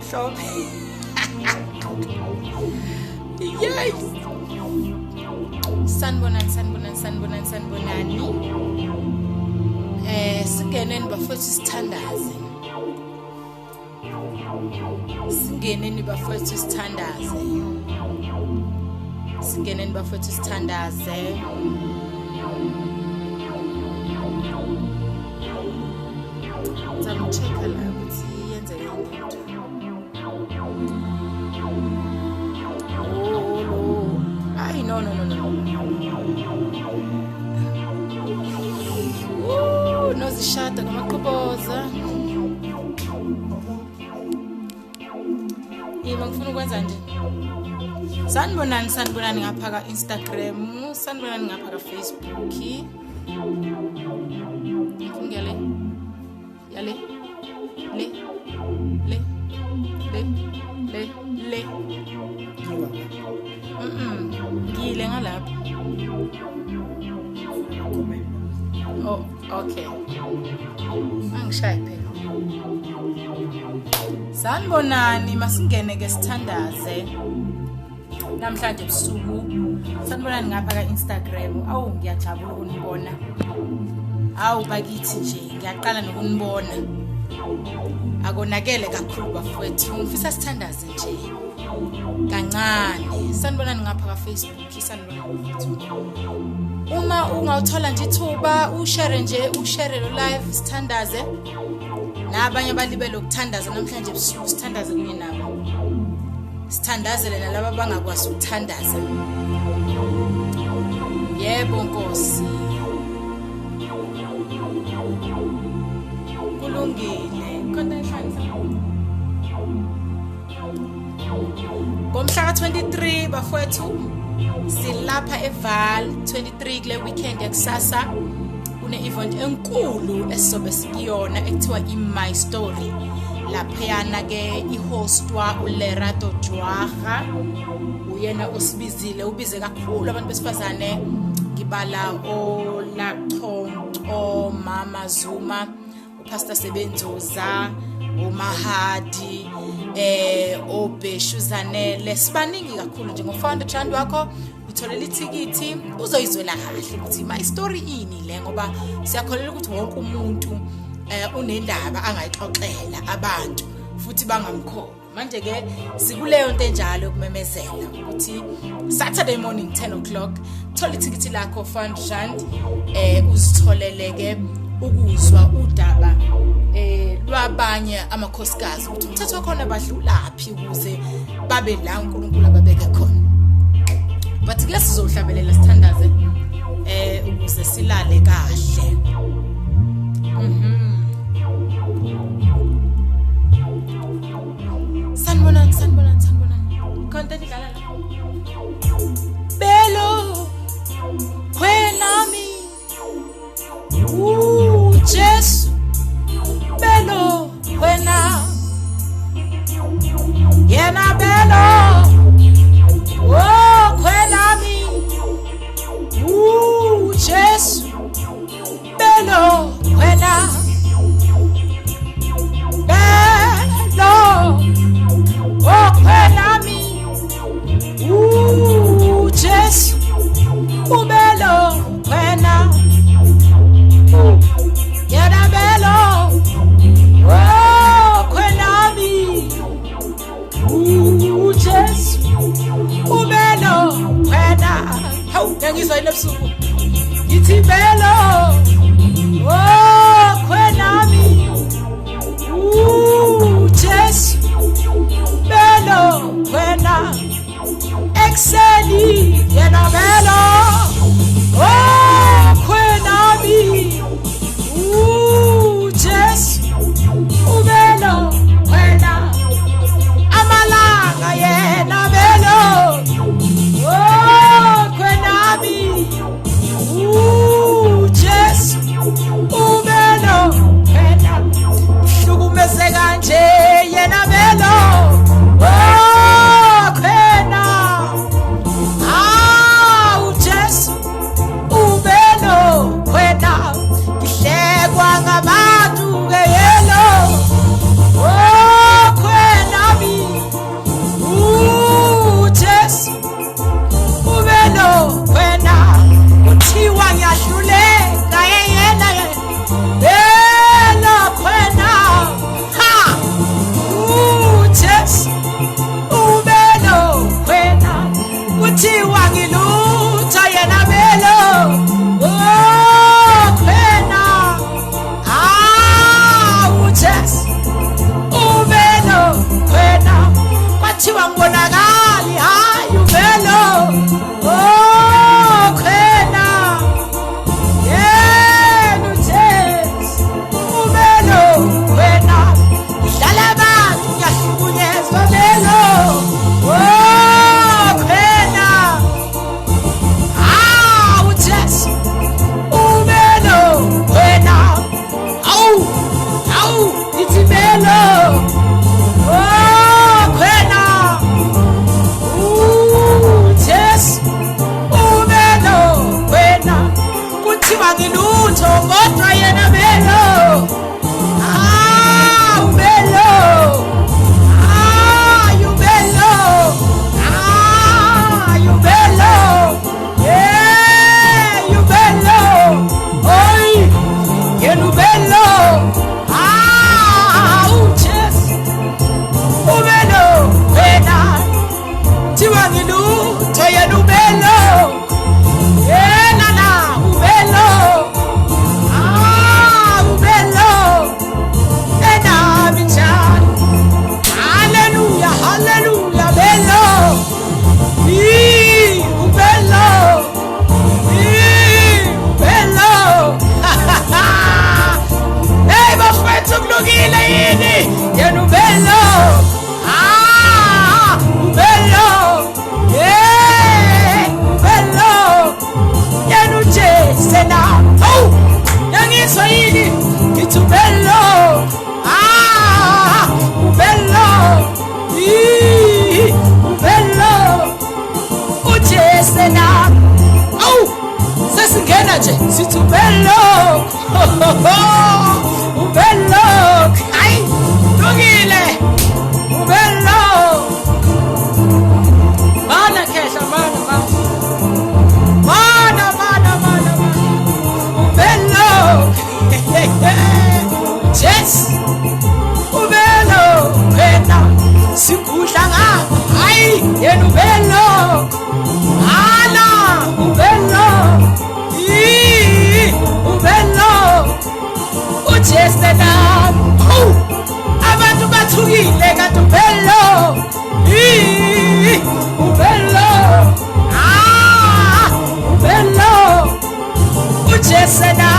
mhlophe. Yay! Sanibonani. Singeneni bafowethu sithandaze. Singeneni bafowethu sithandaze. Check la ukuthi yenzeke into. Oh, ay no. Nozishada ngamaqhoboza. Ngifuna ukwenza nje. Sanibonani ngapha ka Instagram, sanibonani ngapha ka Facebook. Ngiyale. Yale. Le. Ngile ngalapha. Oh, okay. Angishaye phela. Sanibonani masingene ke sithandaze. Namhlanje ebusuku. Sanibonani ngapha ka Instagram. Awu ngiyajabula ukunibona. Awu bakithi nje ngiyaqala nokunibona. Akonakele kakhulu bafowethu. Ngifisa sithandaze nje. Kancane. Sanibonani ngapha ka Facebook, sanibonani. Uma ungawuthola nje ithuba ushare lo live sithandaze. Nabanye abalibele ukuthandaza namhlanje ebusuku sithandaze kunye nabo. Sithandazele nalabo abangakwazi ukuthandaza. Yebo Nkosi. Kulungile. Konke ihlanza. Ngomhla ka-23 bafowethu silapha eVal 23 kule weekend yakusasa kune-event enkulu esizobe sikuyona ekuthiwa i-My Story. Laphayana ke ihostwa uLerato Jwaga, uyena osibizile, ubize kakhulu abantu besifazane. Ngibala oLaqhonco, Mama Zuma, uPastor Sebenzoza, uMahadi, oBeshuzanele. Sibaningi kakhulu nje ngo-400 wakho utholela ithikithi uzoyizwela kahle ukuthi My Story ini le, ngoba siyakholela ukuthi wonke umuntu unendaba angayixoxela abantu futhi bangamkhola. Manje ke sikuleyo nto enjalo kumemezela ukuthi Saturday morning 10 o'clock thola ithikithi lakho R400 uzitholele ke ukuzwa udaba lwabanye amakhosikazi ukuthi umthetho wakhona badlulaphi ukuze babe la uNkulunkulu ababeke khona. But ke sizohlabelela sithandaze ukuze silale kahle. Sanibonani. Content igala la. Belo kwenami. Jesu. Belo kwena. Yena belo. Oh kwenami. Jesu. Belo kwena. yena ubelo ubelo ubelo yena uJesena yangizwa yini ngithi ubelo ubelo ubelo uJesena sesingena nje sithi ubelo ubelo hayi lungile ubelo mana khehla mana ubelo yes ubelo wena sikudla ngapha hayi yena ubelo ala ubelo ubelo uJesena abantu bathukile kanti ubelo ubelo ubelo uJesena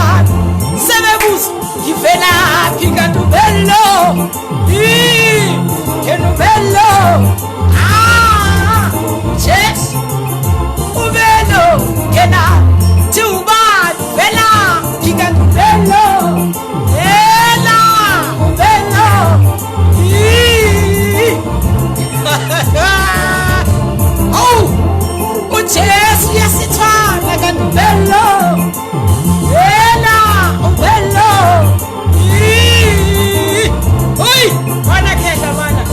sebebuza ngivelaphi kanti ubelo yena ubelo yes ubelo kena ubani vela kanti ubelo ubelo uJesu yasithwala kanti ubelo ubelo mana khehla mana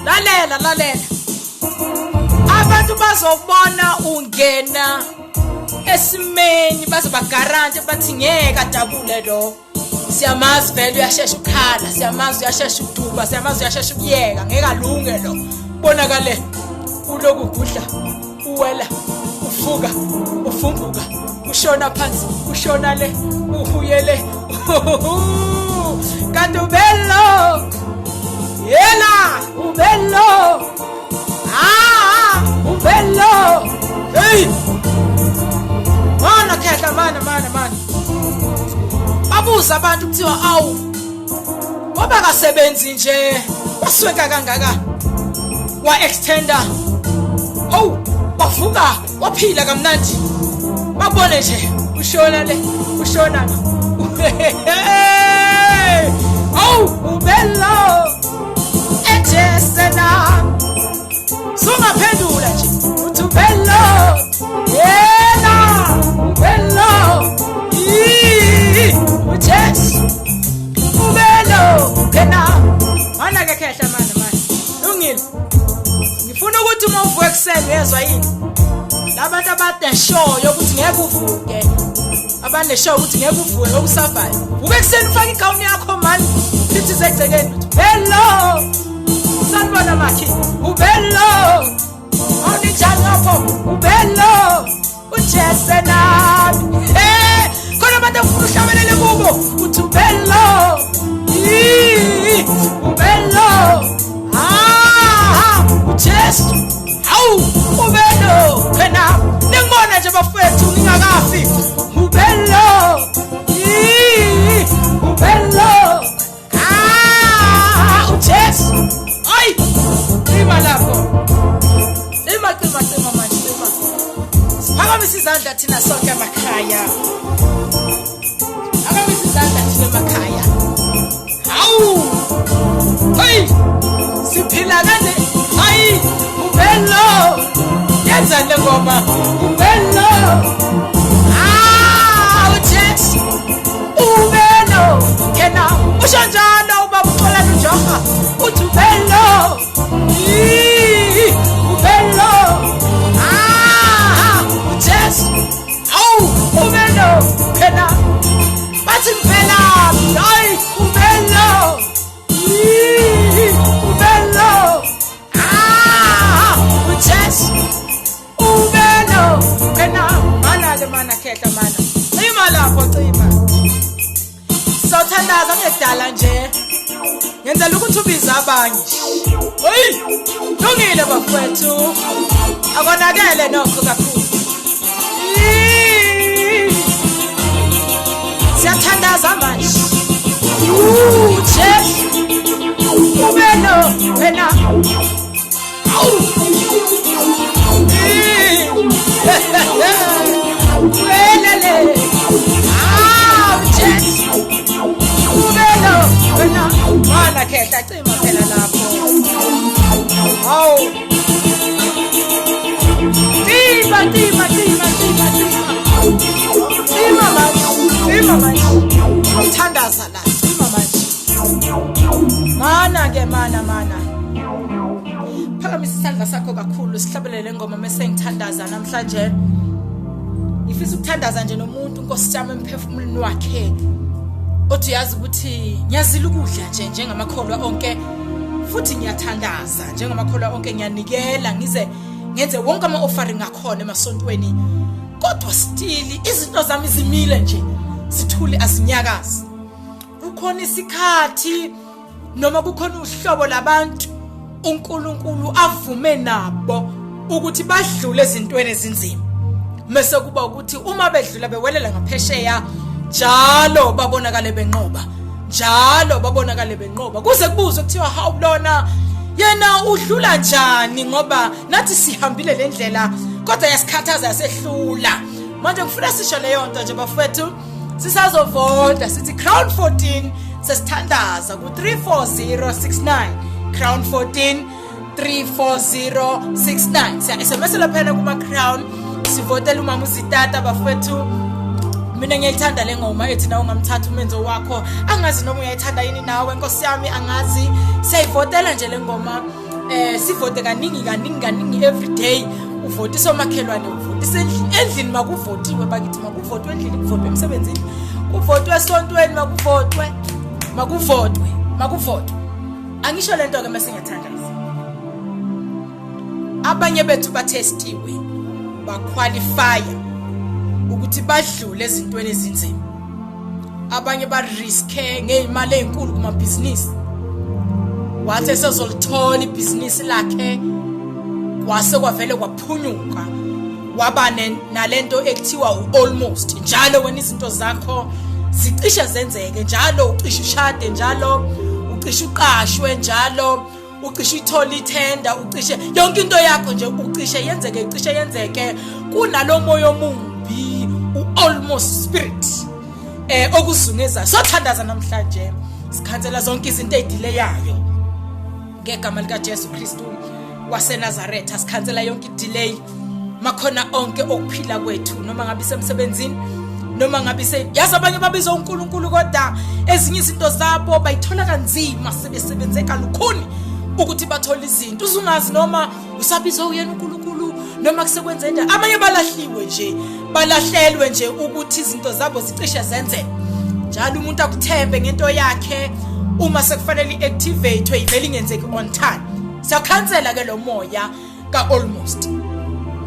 lalela abantu bazobona ungena esimeni bazobagarante bathi ngeke adabule lo siyamazi vele uyashesha ukhala siyamazi uyashesha uduba siyamazi uyashesha ukuyeka ngeke alunge lo bonakale uloku gudla uwela ufuka ufumbuka ushona phansi ushona le uhuyele kanti ubelo yela ubelo ubelo hey mana khehla mana babuza abantu kuthiwa awu ngoba kasebenzi nje wasweka kangaka wa extender bavuka waphila kamnandi babone nje ushona le ushona ubelo eJesena sungaphendula nje uthi ubelo yena ubelo uJesu ubelo kena mana ke khehla mana lungile ngifuna ukuthi uma uvuka ekseni uyezwa yini labantu abade show yokuthi ngeke uvuke abane show ukuthi ngeke uvuke okusavayo vuka ekseni ufaka igawuni yakho manje lithi zegcekeni uthi hello sanibona makhi ubelo awunijani lapho ubelo uJesena khona abantu afuna uhlabelele kubo uthi ubelo ubelo uJesu ubelo khona ningibona nje bafethu ngingakafi ubelo ubelo uJesu ima lapho ima manje phakamisa izandla thina sonke emakhaya phakamisa izandla thina emakhaya siphila kanje ubelo yenza le ngoma ubelo uJesu ubelo kena usho njalo ubaba uxolani uJoha uthi ubelo ubelo uJesu ubelo kena bathi mphela ubelo ubelo uJesu ubelo kena mana khehla mana cima lapho cima sawuthandaza ngedala nje ngenzela ukuthi ubize abanye lungile bafowethu akonakele nokho kakhulu siyathandaza manje Jeff Welele. Yes. Ubelo. Wena. Mana khehla cima phela lapho. Hawu. Tima manje. Umthandaza la. Tima manje. Mana. Phakamisa isandla sakho kakhulu sihlabelele ngoma mase ngithandaza namhlanje. Ifisa ukuthandaza nje nomuntu Nkosi yami emphefumulweni wakhe. Othi yazi ukuthi ngiyazila ukudla nje njengamakholwa onke. Futhi ngiyathandaza njengamakholwa onke ngiyanikela ngize ngenze wonke ama-offering akhona emasontweni. Kodwa still izinto zami zimile nje. Sithule asinyakazi. Kukhona isikhathi noma kukhona uhlobo labantu uNkulunkulu avume nabo ukuthi badlule ezintweni ezinzima. Mase kuba ukuthi uma bedlula bewelela ngaphesheya njalo babonakale benqoba. Kuze kubuzwe kuthiwa hawu lona yena udlula njani ngoba nathi sihambile le ndlela kodwa yasikhathaza yasehlula. Manje ngifuna sisho leyo nto nje bafethu. Sisazovota sithi Crown 14 sesithandaza ku 34069 Crown 14 34069 siya SMS laphana kuma Crown sivotela umama uZitata bafethu. Mina ngiyayithanda le ngoma ethi nawe ungamthatha umenzo wakho. Angazi noma uyayithanda yini nawe Nkosi yami angazi. Siyayivotela nje le ngoma. Sivote kaningi every day. Uvotisa omakhelwane uvotisa endlini makuvotiwe bakithi makuvotwe endlini kuvotwe emsebenzini. Kuvotwe esontweni makuvotwe. Angisho lento ke mase ngiyathandaza. Abanye bethu bathestiwe baqualify ukuthi badlule ezintweni ezinzima. Abanye ba riske ngeimali ezinkulu kuma business. Wathi esezolithola ibhizinisi lakhe kwase kwavele kwaphunyuka waba nalento ekuthiwa almost njalo wena izinto zakho zicishe zenzeke njalo ucishe ushade njalo ucishe uqashwe njalo ucishe ithola ithenda ucishe yonke into yakho nje ucishe yenzeke kunalo moyo omumbi almost spirit okuzungeza sothandaza namhlanje sikhansela zonke izinto ezidileyayo ngegama lika Jesu Kristu waseNazaretha sikhansela yonke idelay makhona onke okuphila kwethu noma ngabe semsebenzini noma ngabe yazi abanye babizwa uNkulunkulu kodwa ezinye izinto zabo bayithola kanzima sebesebenze kalukhuni ukuthi bathole izinto uzungazi noma usabizwa uyena uNkulunkulu noma kusekwenza into abanye balahlelwe nje ukuthi izinto zabo zicishe zenze njalo umuntu akuthembe ngento yakhe uma sekufanele iactivate ivele ingenzeki on time. Siyakhansela ke lo moya ka almost.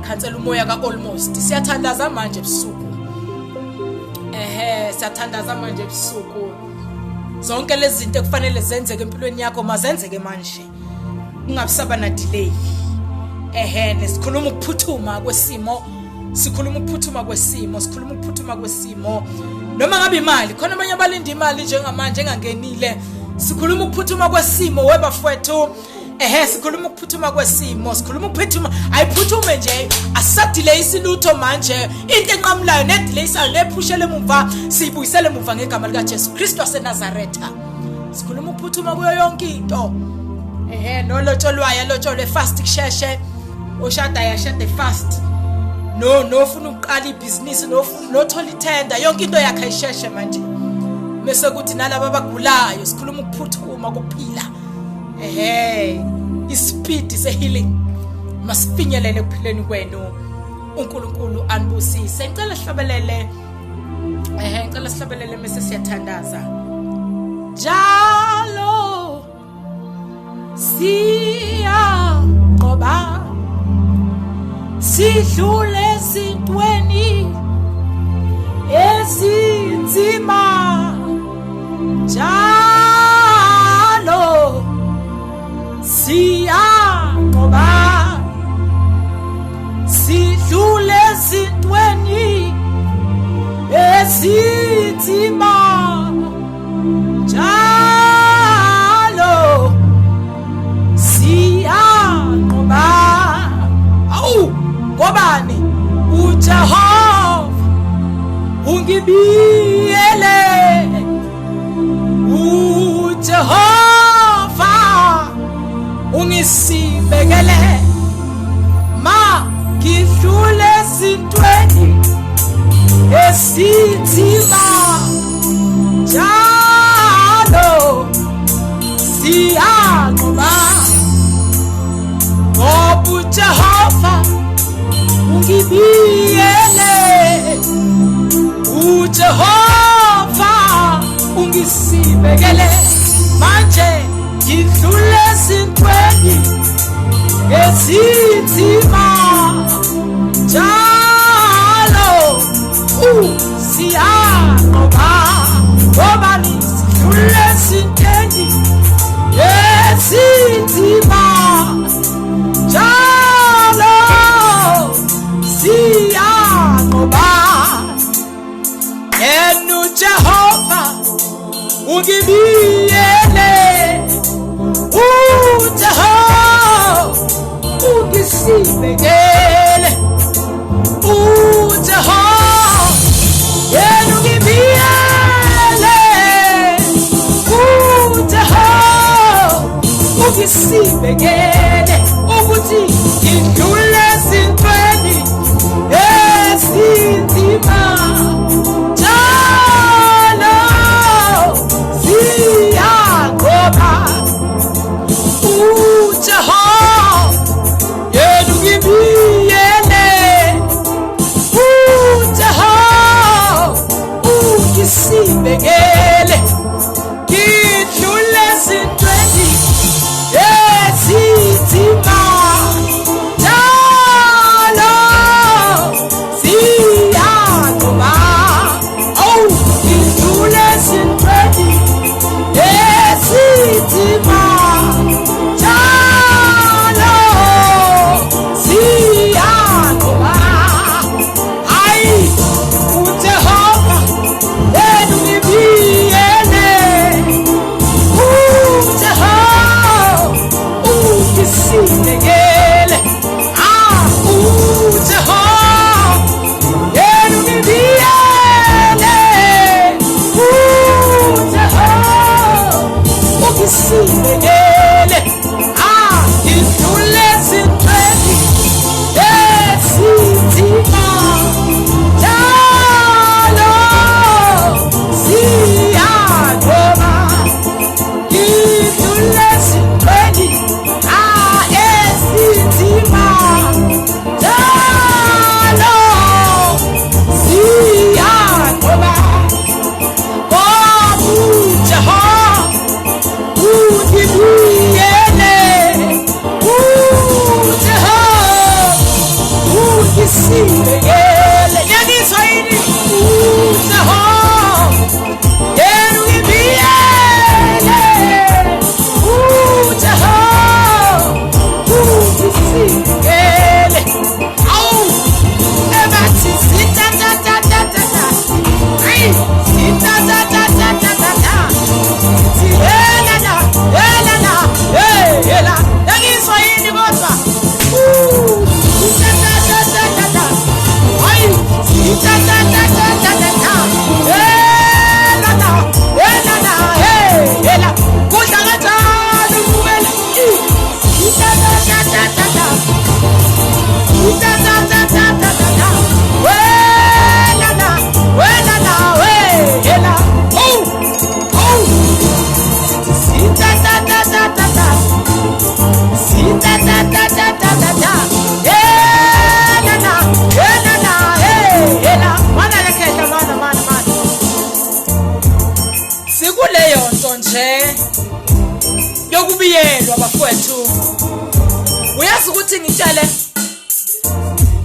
Khansela umoya ka almost. Siyathandaza manje ebusuku. Siyathandaza manje ebusuku. Zonke lezi zinto kufanele zenzeke empilweni yakho mazenzeke manje. Ungabisaba na delay. Nesikhuluma ukuphuthuma kwesimo. Sikhuluma ukuphuthuma kwesimo. Noma ngabe imali khona abanye abalinda imali njengamanje engangenile. Sikhuluma ukuphuthuma kwesimo webafowethu. Sikhuluma ukuphuthuma kwesimo, sikhuluma ukuphuthuma ayiphuthume nje asadelay isilutho manje into enqamulayo nedelay sayo nephushele emuva siyibuyisele emuva ngegama lika Jesu Kristu waseNazaretha. Sikhuluma ukuphuthuma kuyo yonke into. Nolotsholwe fast kusheshe oshada yashade fast. No ufuna uqala ibusiness no thola ithenda yonke into yakhe ayisheshe manje. Bese kuthi nalabo abagulayo sikhuluma ukuphuthuma kokuphila. Ispeed is a healing. Masifinyelele kuphileni kwenu. uNkulunkulu anibusise. Ngicela sihlabelele mase siyathandaza. Jalo siya ngoba sidlule ezintweni ezinzima. Jalo siya ngoba sidlule ezintweni ezinzima. Jalo siya ngoba Sitima Jalo Sianoma Obu Jehova Ungibiyele Ujehova Ungisibekele Manje Ngidlule sintweni Ngesitima Jalo Sianoma Obani Sidlule sintweni Ngesitima Jalo Sianoma Enu Jehova Ungibiyele Jehova Ungisibekele Jehova Yenu ngibiyele Jehova Ungisibekele ukuthi ngidlule sintweni esinzima Siyagoba Jehova Yenu ngibiyele Jehova Ungisibekele ngidlule sintweni esinzima Jalo Siyagoba ngidlule sintweni esinzima Jalo Siyagoba Jehova Yenu ngibiyele Jehova Ungisibekele Jehova Yenu ngibiyele Jehova Ungisibekele ngidlule sintweni esinzima Jalo Siyagoba ngidlule sintweni esinzima Jalo Siyagoba Jehova Ungibiyele Jehova Ungisibekele Ngiyangizwa yini Jehova Yenu ngibiyele Jehova Ungisibekele Ebathi sita-ta-ta-ta-ta-ta Sita-ta-ta-ta-ta-ta Yela Ngiyangizwa yini kodwa Sita-ta-ta-ta-ta-ta Sita-ta-ta-ta-ta-ta Yela Kudla kanjani kuwela Sita-ta-ta-ta-ta-ta Sita-ta-ta-ta-ta-ta Yela Sita-ta-ta-ta-ta-ta Sita-ta-ta-ta-ta-ta Yela Mana lekhetha mana Sikuleyo nto nje yokubiyelwa bafowethu Uyazi ukuthi ngitshele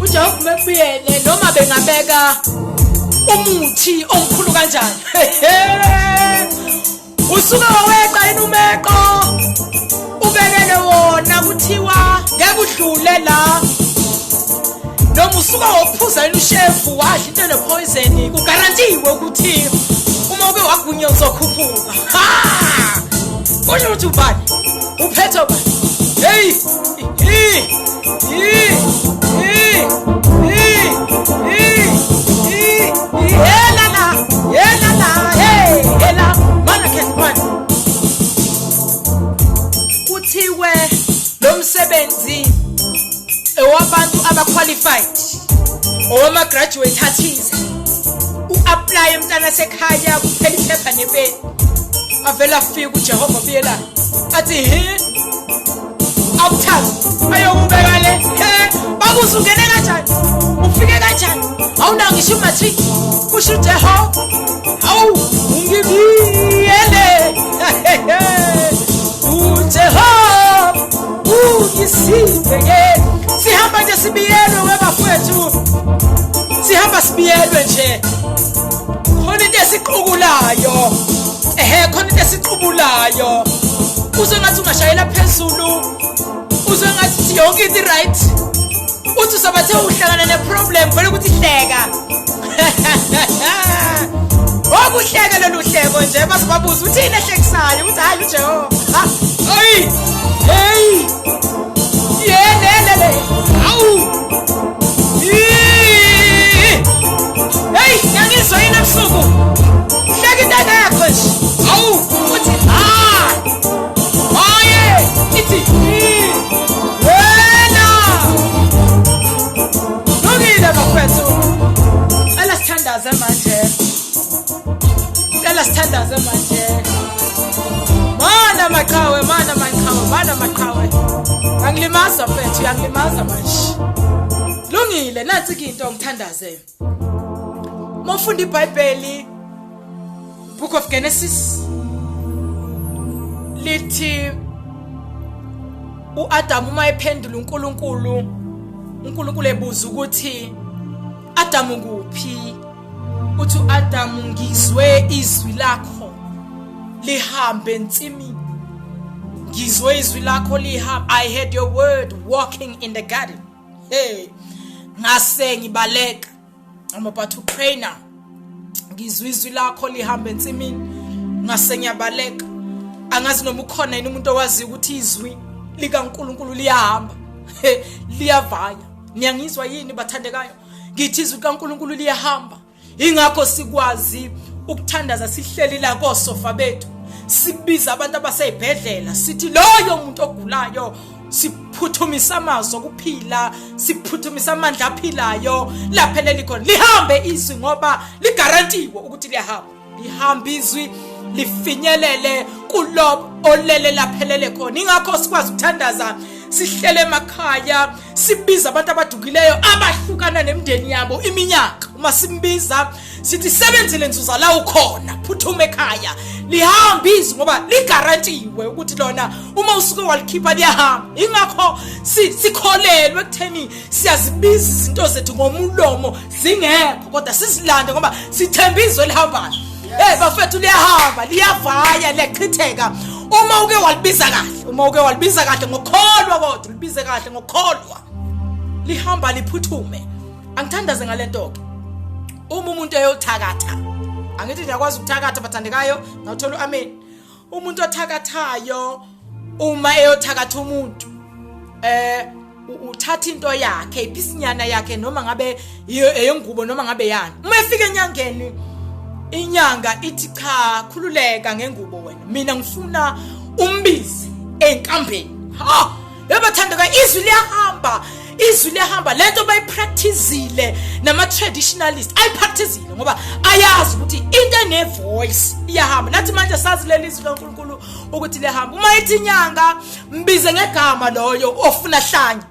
uJehova mekubiyele noma bengabeka umuthi omkhulu kanjani Usuka waweqa inumeko ubekele wona kuthiwa ngeke udlule la noma usuka wophuza ilushefu wadla into lepoison kugarantiwe ukuthi uma uke wagunya uzokhuphuka Konje uthi ubani uphethe ubani hey Yela mana kesipani kuthiwe lo msebenzi ewabantu abaqualified owama graduate athize apply umntana sekhaya kuphela iphepha nepeni avela afika uJehova buyela athi awuthazi ayokubeka le bakuze ungene kanjani ufike kanjani awuna ngisho matric kusho uJehova awu ungibiyele uJehova uyisibeke sihamba nje sibiyelwe webafethu sihamba sibiyelwe nje khona into esiqhubulayo khona into esiqhubulayo uze ngathi ungashayela phezulu uze ngathi yonke into right uthi sabathe uhlangana neproblem vele ukuthi hleka okuhleka lolu hleko nje basibabuza uthini ehlekisayo uthi hayi uJehova hey yelelele awu hey ngizwa yini ebusuku hleka intanga yakho nje awu uthi oye ithi wena lungile bafethu ela sithandaze manje mana maqhawe angilimaza mfethu uyangilimaza manje lungile nathi into ngithandaze mofunda iBhayibheli Book of Genesis lithi uAdam uma ephendula uNkulunkulu ebuza ukuthi Adam kuphi uthi uAdam ngizwe izwi lakho lihambe entsimini ngizwe izwi lakho lihamba I heard your word walking in the garden hey ngase ngibaleka I'm about to pray now ngizwe izwi lakho lihamba entsimini ngase ngiyabaleka angazi noma ukhona yini umuntu owazi ukuthi izwi likaNkulunkulu liyahamba liyavaya niyangizwa yini bathandekayo ngithi izwi likaNkulunkulu liyahamba ingakho sikwazi ukuthandaza sihleli la kosofa bethu sibiza abantu abaseyibhedlela sithi loyo umuntu ogulayo siphuthumisa amazwi okuphila siphuthumisa amandla aphilayo lapheleli khona lihambe izwi ngoba ligarantiwe ukuthi lihamba izwi lifinyelele kulo olele laphelele khona ingakho sikwazi ukuthandaza sihlele emakhaya sibiza abantu abadukileyo abahlukana nemndeni yabo iminyaka uma simbiza sithi sebenzile nzuza la ukhona phuthuma ekhaya lihamba izwi ngoba ligarantiwe ukuthi lona uma usuke walikhipha liyahamba ingakho sikholelwe ekutheni siyazibiza izinto zethu ngomulomo zingekho kodwa sizilande ngoba sithemba izwi lihambayo bafethu liyahamba liyavaya liyachitheka uma uke walibiza kahle ngokholwa kodwa libize kahle ngokholwa lihamba liphuthume angithandaze ngalento ke uma umuntu eyothakatha angithi ngiyakwazi ukuthakatha bathandekayo ngawuthola amen umuntu othakathayo uma eyothakatha umuntu uthatha into yakhe ibisinyana yakhe noma ngabe eyengubo noma ngabe yani uma efika enyangeni inyanga ithi cha khululeka ngengubo wena mina ngifuna umbizi enkambeni yabathandeka izwi liyahamba lento bayipracticeile nama traditionalist ayipracticeile ngoba ayazi ukuthi into ene voice iyahamba nathi manje sazi leli izwi laNkulunkulu ukuthi liyahamba uma ithi inyanga mbize ngegama loyo ofuna hlanya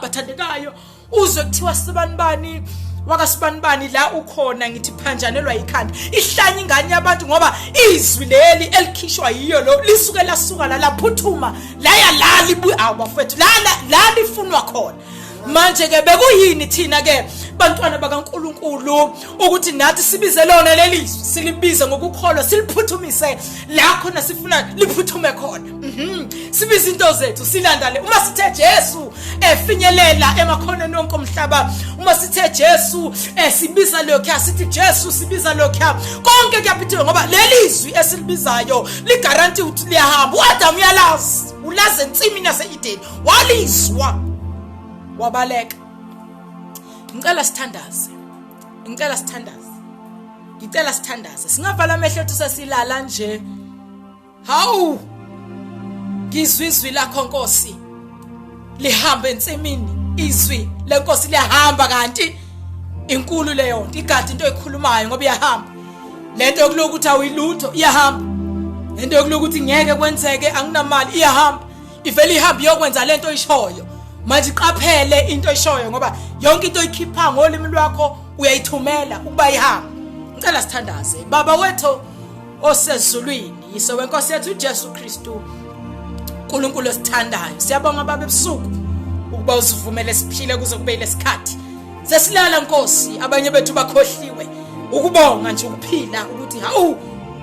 bathandekayo uzwe kuthiwa sibanibani wakasibanibani la ukhona ngithi phanjanelwa ikhanda ihlanya ingane yabantu ngoba izwi leli elikhishwa yiyo lo lisuke lasuka la laphuthuma la yalali bafethu la lifunwa khona manje ke bekuyini thina ke bantwana bakaNkulunkulu ukuthi nathi sibize lona lelizwi silibize ngokukholwa siliphuthumise la khona sifuna liphuthume khona sibiza into zethu silandale uma sithe Jesu efinyelela emakhoneni onke omhlaba uma sithe Jesu sibiza lokho sithi Jesu sibiza lokho konke kuyaphithwe ngoba lelizwi esilibizayo ligaranti ukuthi liyahamba uAdam uyalazi ulaze entsimini yaseEden walizwa wabaleka ngicela sithandaze singavala amehlo ethu sesilala nje hawu ngizwe izwi lakho Nkosi lihamba entsimini izwi lenkosi liyahamba kanti inkulu leyo igadi into ekhulumayo ngoba iyahamba lento yokuloku ukuthi awuyilutho iyahamba lento yokuloku ukuthi ngeke kwenzeke anginamali iyahamba ivele ihamba yokwenza lento oyishoyo manje iqaphele into oyishoyo ngoba yonke into oyikhipha ngolimi lwakho uyayithumela ukuba ihamba ngicela sithandaze baba wethu osezulwini yiso wenkosi yethu uJesu Kristu uNkulunkulu osithandayo siyabonga baba ebusuku ukuba usivumele siphile kuze kube lesikhathi sesilala Nkosi abanye bethu bakhohliwe ukubonga nje ukuphila ukuthi hawu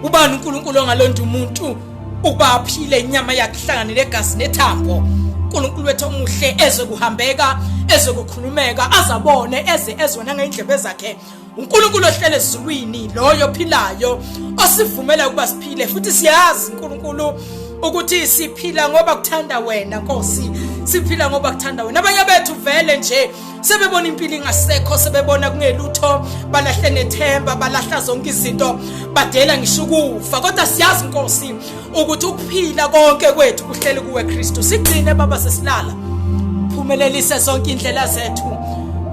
ubani uNkulunkulu ongalonda umuntu ukuba aphile inyama yakhe ihlangane legazi nethambo uNkulunkulu wethu omuhle ezokuhambeka ezokukhulumeka azabone ezona ngendlebe zakhe uNkulunkulu ohlele ezulwini loyo ophilayo osivumela ukuba siphile futhi siyazi uNkulunkulu ukuthi siphila ngoba kuthanda wena Nkosi siphila ngoba kuthanda wena abanye bethu vele nje sebebona impilo ingasekho sebebona kungelutho balahle nethemba balahla zonke izinto badela ngisho ukufa kodwa siyazi Nkosi ukuthi ukuphila konke kwethu kuhleli kuwe Kristu sigcine baba sesilala phumelelise zonke indlela zethu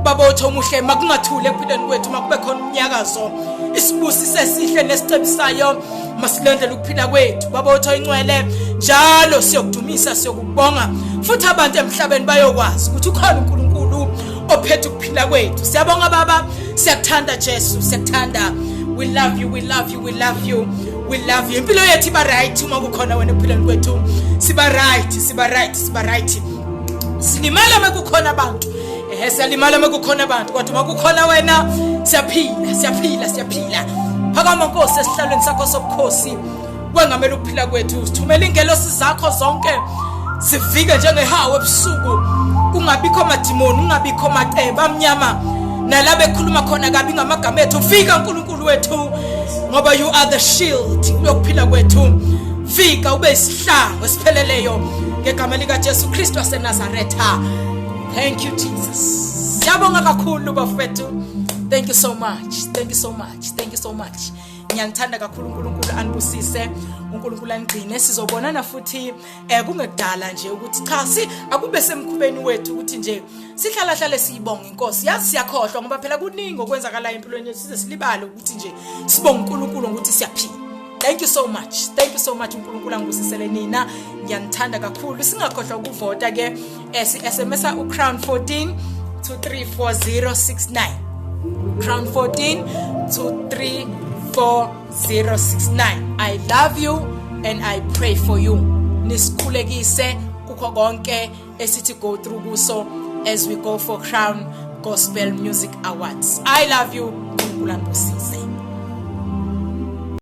baba otho omuhle makungathule ekuphileni kwethu makube khona umnyakazo isibusise sihle nesicebisayo masilendele ukuphila kwethu baba otho ingcwele njalo siyokudumisa siyokubonga futhi abantu emhlabeni bayokwazi ukuthi ukhona uNkulunkulu ophethe ukuphila kwethu siyabonga baba siyakuthanda Jesu siyakuthanda we love you we love you we love you we love you impilo yethu iba right uma kukhona wena ekuphileni kwethu siba right silimala makukhona abantu siyalimala makukhona abantu kodwa makukhona wena siyaphila phakama Nkosi esihlalweni sakho sobukhosi wengamela ukuphila kwethu sithumela ingelosi zakho zonke sivike njengehawu ebusuku kungabikho amadimoni kungabikho amaceba amnyama nalabo ekhuluma khona kabi ngamagama ethu fika uNkulunkulu wethu ngoba you are the shield yokuphila kwethu fika ube isihlangu esipheleleyo ngegama lika Jesu Kristu waseNazaretha. Thank you Jesus. Siyabonga kakhulu bafethu. Thank you so much. Ngiyangithanda kakhulu uNkulunkulu anibusise, uNkulunkulu angcine sizobonana futhi kungekudala nje ukuthi cha akube semkhubeni wethu ukuthi nje sihlala siyibonga inkosi. Yazi siyakhohlwa ngoba phela kuningi okwenzakala empilweni yethu size silibale ukuthi nje sibonga uNkulunkulu ukuthi siyaphila. Thank you so much uNkulunkulu angibusisele nina ngiyanithanda kakhulu singakhohlwa ukuvota ke SMS uCrown 14 to 34069 Crown 14 to 34069 I love you and I pray for you nisikhulekise kukho konke esithi go through kuso as we go for Crown Gospel Music Awards I love you uNkulunkulu angibusise.